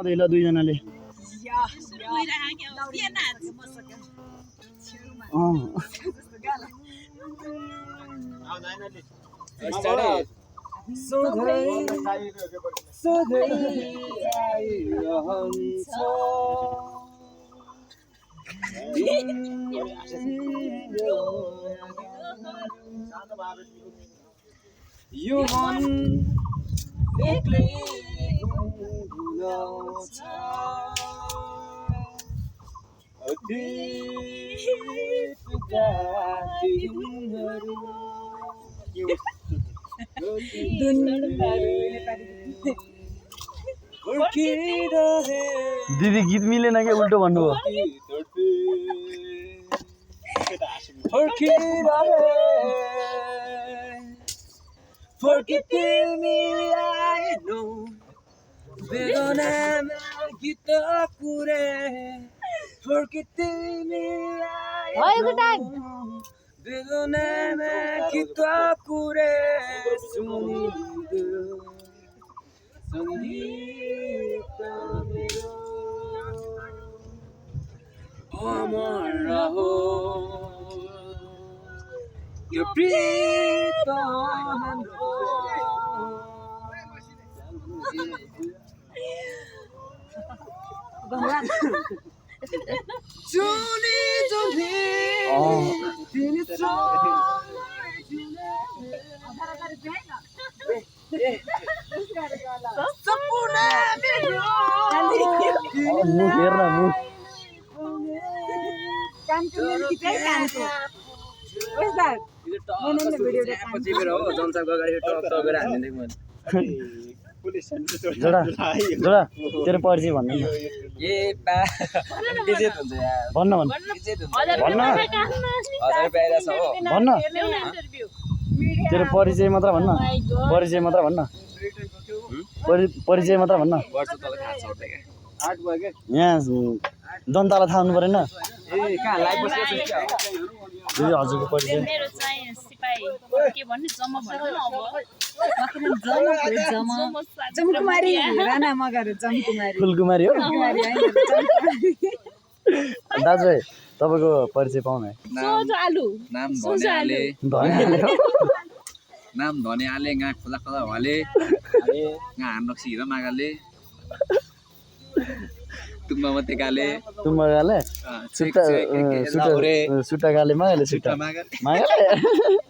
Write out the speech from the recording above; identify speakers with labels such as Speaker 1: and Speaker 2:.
Speaker 1: अदैला दुईजनाले यो मन एक्लै डुलाउँछ अतीतका दिनहरू दिदी गीत मिलेन क्या उल्टो भन्नुभयो फर्कितिमी आएनौ बेदनामा गीत कुरे फर्कितिमी आएनौ बेदनामा गीत कुरे सुनिदेऊ सङ्गीत मेरो अमर रहो यो प्रीतम हाम्रो जुनी जुनी तिमी सपना मेरो मुख हेर्न मुख कानको निम्ति चाहिँ कानको जोडा तेरो परिचय भन्नु भन्न भन्न तेरो परिचय मात्र भन्न परिचय मात्र भन्न परिचय मात्र भन्न यहाँ जनतालाई थाहा हुनु परेन हजुरको परिचय
Speaker 2: मेरो चाहिँ सिपाही के भन्ने जम्मा भन्नु न अब
Speaker 3: जमकुमारी राणा मगर जमकुमारी
Speaker 1: फुलकुमारी हो दाजु तपाईँको परिचय पाउनु है
Speaker 4: नाम धने आले गा खोला खोला वाले गा हान्रक्सी हिरा मागाले तुम्बा मते गाले
Speaker 1: सुट्टा गाले मागाले सुट्टा मागाले